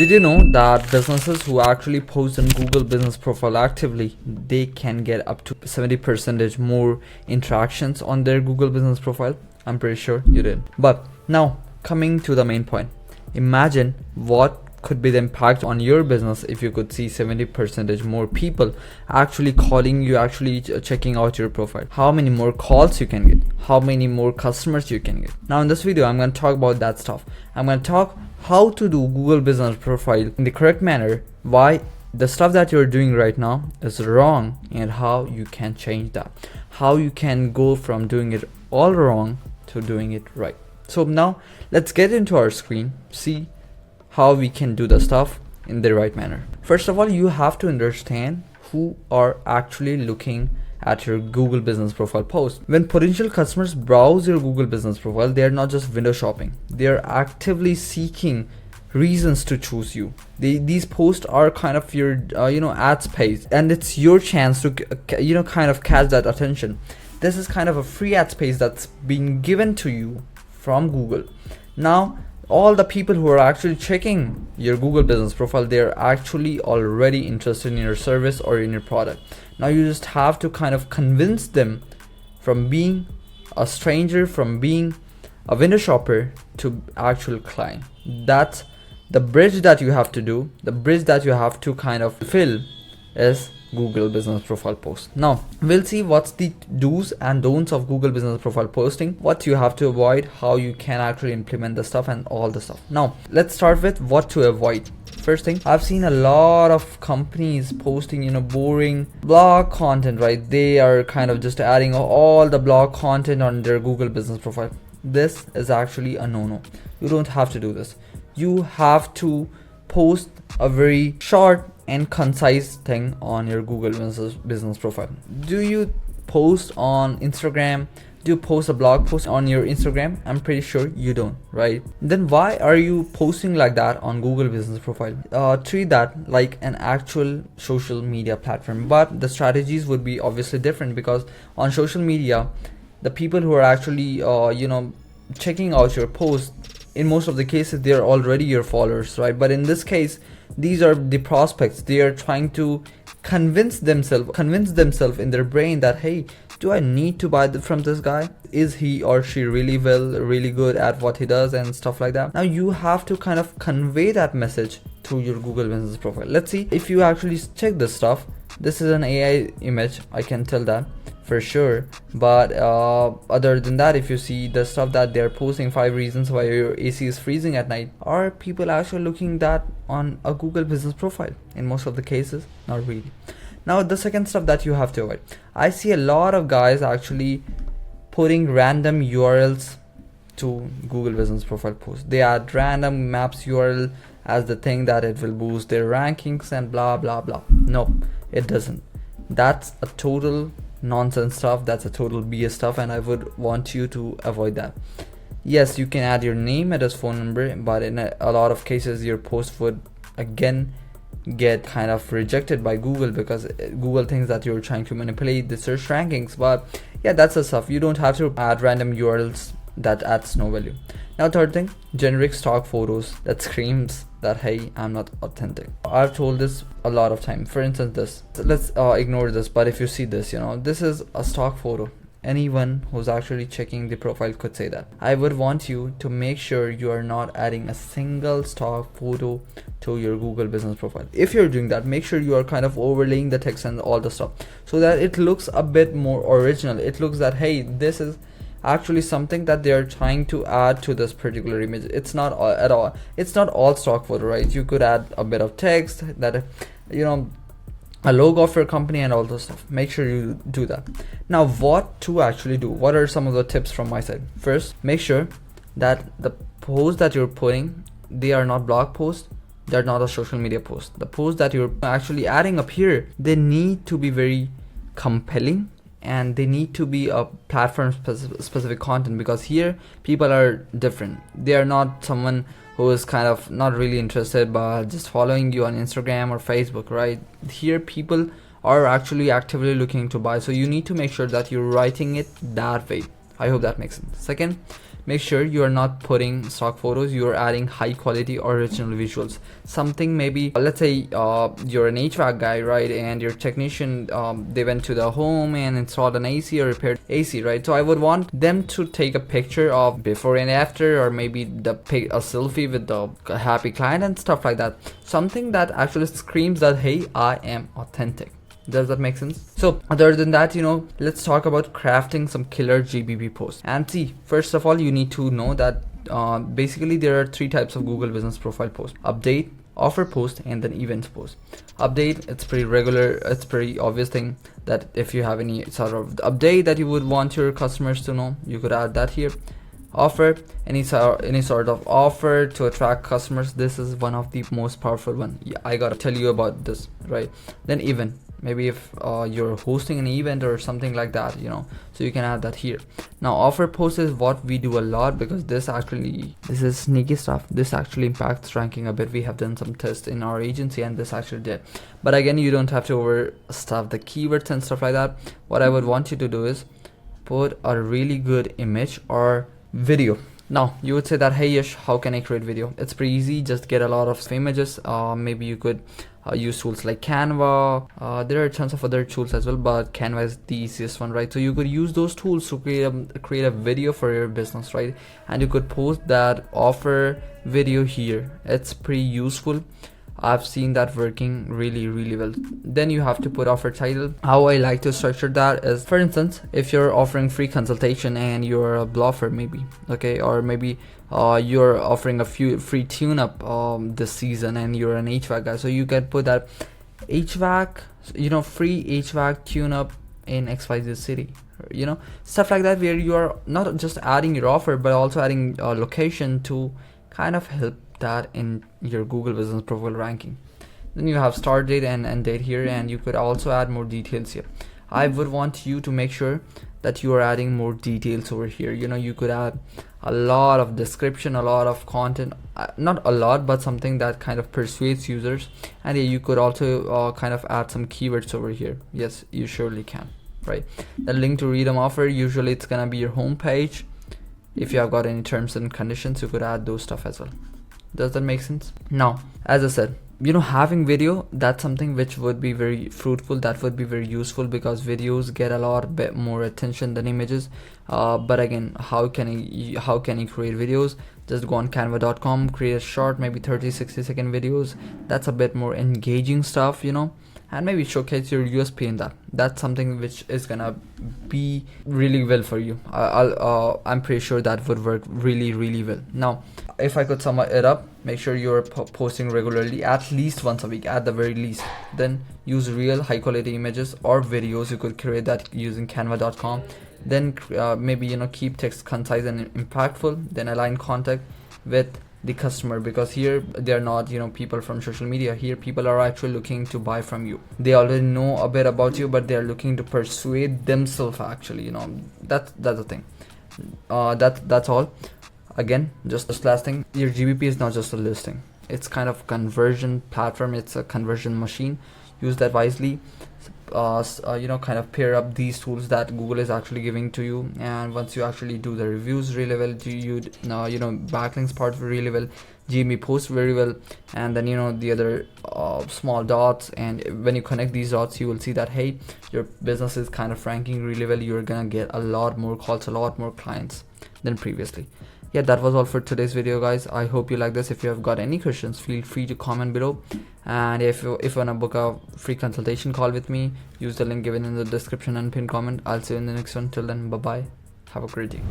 Did you know that businesses who actually post on Google Business Profile actively, they can get up to 70% more interactions on their Google Business Profile? I'm pretty sure you did. But now coming to the main point, imagine what could be the impact on your business if you could see 70% more people actually calling you, actually checking out your profile. How many more calls you can get, how many more customers you can get. Now in this video I'm going to talk about that stuff. I'm going to talk how to do Google Business Profile in the correct manner, why the stuff that you're doing right now is wrong, and how you can change that, how you can go from doing it all wrong to doing it right. So now let's get into our screen, see how we can do the stuff in the right manner. First of all, you have to understand who are actually looking at your Google Business Profile post. When potential customers browse your Google Business Profile, they are not just window shopping, they are actively seeking reasons to choose you. These posts are kind of your ad space, and it's your chance to kind of catch that attention. This is kind of a free ad space that's being given to you from Google. Now all the people who are actually checking your Google Business Profile, they're actually already interested in your service or in your product. Now you just have to kind of convince them from being a stranger, from being a window shopper to actual client. That's the bridge that you have to do. The bridge that you have to kind of fill is Google Business Profile post. Now we'll see what's the do's and don'ts of Google Business Profile posting, what you have to avoid, how you can actually implement the stuff, and all the stuff. Now let's start with what to avoid. First thing, I've seen a lot of companies posting boring blog content, right? They are kind of just adding all the blog content on their Google Business Profile. This is actually a no-no. You don't have to do this. You have to post a very short and concise thing on your Google Business Profile. Do you post on Instagram? Do you post a blog post on your Instagram? I'm pretty sure you don't, right? Then why are you posting like that on Google Business Profile? Treat that like an actual social media platform, but the strategies would be obviously different, because on social media, the people who are actually checking out your post, in most of the cases they're already your followers, right? But in this case, these are the prospects. They are trying to convince themselves in their brain that, hey, do I need to buy from this guy? Is he or she really good at what he does and stuff like that? Now you have to kind of convey that message through your Google Business Profile. Let's see if you actually check this stuff. This is an AI image, I can tell that for sure, but other than that, if you see the stuff that they're posting, 5 reasons why your AC is freezing at night, are people actually looking that on a Google Business Profile? In most of the cases, not really. Now the second stuff that you have to avoid, I see a lot of guys actually putting random URLs to Google Business Profile posts. They add random maps URL as the thing that it will boost their rankings and blah blah blah. No, it doesn't. That's a total nonsense stuff. That's a total BS stuff, and I would want you to avoid that. Yes, you can add your name, address, phone number, but in a lot of cases your post would again get kind of rejected by Google, because Google thinks that you're trying to manipulate the search rankings. But yeah, that's the stuff. You don't have to add random URLs. That adds no value. Now third thing, generic stock photos that screams that, hey, I'm not authentic. I've told this a lot of time. For instance, this, let's ignore this, but if you see this, this is a stock photo. Anyone who's actually checking the profile could say that. I would want you to make sure you are not adding a single stock photo to your Google Business Profile. If you're doing that, make sure you are kind of overlaying the text and all the stuff, so that it looks a bit more original. It looks that, hey, this is actually something that they are trying to add to this particular image. It's not at all, it's not all stock photo, right? You could add a bit of text, that a logo of your company and all those stuff. Make sure you do that. Now what to actually do, what are some of the tips from my side? First, make sure that the posts that you're putting, they are not blog posts, they're not a social media post. The posts that you're actually adding up here, they need to be very compelling, and they need to be a platform specific content, because here people are different. They are not someone who is kind of not really interested but just following you on Instagram or Facebook, right? Here people are actually actively looking to buy, so you need to make sure that you're writing it that way. I hope that makes sense. Second, make sure you are not putting stock photos, you are adding high quality original visuals. Something maybe, let's say you're an HVAC guy, right, and your technician, they went to the home and installed an AC or repaired AC, right? So I would want them to take a picture of before and after, or maybe a selfie with the happy client and stuff like that. Something that actually screams that, hey, I am authentic. Does that make sense? So other than that, let's talk about crafting some killer GBP posts. And see, first of all, you need to know that basically there are 3 types of Google Business Profile posts: update, offer post, and then events post. Update, it's pretty regular, it's pretty obvious thing that if you have any sort of update that you would want your customers to know, you could add that here. Offer, any sort of offer to attract customers. This is one of the most powerful one. Yeah, I gotta tell you about this, right? Then event, maybe if you're hosting an event or something like that, so you can add that here. Now offer post is what we do a lot, because this is sneaky stuff. This actually impacts ranking a bit. We have done some tests in our agency and this actually did. But again, you don't have to overstuff the keywords and stuff like that. What I would want you to do is put a really good image or video. Now you would say that, hey Yash, how can I create video? It's pretty easy. Just get a lot of images. Maybe you could use tools like Canva. There are tons of other tools as well, but Canva is the easiest one, right? So you could use those tools to create a video for your business, right? And you could post that offer video here. It's pretty useful. I've seen that working really well. Then you have to put offer title. How I like to structure that is, for instance, if you're offering free consultation and you're a blogger maybe, okay, or maybe you're offering a few free tune-up this season and you're an HVAC guy, so you can put that HVAC, free HVAC tune-up in XYZ city, stuff like that, where you are not just adding your offer but also adding a location to kind of help that in your Google Business Profile ranking. Then you have start date and end date here, and you could also add more details here. I would want you to make sure that you are adding more details over here. You could add a lot of description, a lot of content, not a lot, but something that kind of persuades users. And yeah, you could also kind of add some keywords over here. Yes, you surely can, right? The link to redeem offer, usually it's gonna be your home page. If you have got any terms and conditions, you could add those stuff as well. Does that make sense? Now, as I said, having video, that's something which would be very fruitful, that would be very useful, because videos get a lot bit more attention than images. But again, how can you create videos? Just go on canva.com, create a short, maybe 30-60 second videos. That's a bit more engaging stuff, and maybe showcase your USP in that. That's something which is gonna be really well for you. I'm pretty sure that would work really well. Now, if I could sum it up, make sure you're posting regularly, at least once a week, at the very least. Then use real high quality images or videos. You could create that using canva.com. Then maybe keep text concise and impactful. Then align contact with the customer, because here they're not people from social media. Here people are actually looking to buy from you. They already know a bit about you, but they're looking to persuade themselves actually. That's the thing. That's all. Again, just last thing, your GBP is not just a listing, it's kind of conversion platform. It's a conversion machine. Use that wisely. Kind of pair up these tools that Google is actually giving to you, and once you actually do the reviews really well, backlinks part really well, GMB post very well, and then the other small dots, and when you connect these dots, you will see that, hey, your business is kind of ranking really well. You're gonna get a lot more calls, a lot more clients than previously. Yeah, that was all for today's video, guys. I hope you like this. If you have got any questions, feel free to comment below. And if you want to book a free consultation call with me, use the link given in the description and pinned comment. I'll see you in the next one. Till then, bye bye, have a great day.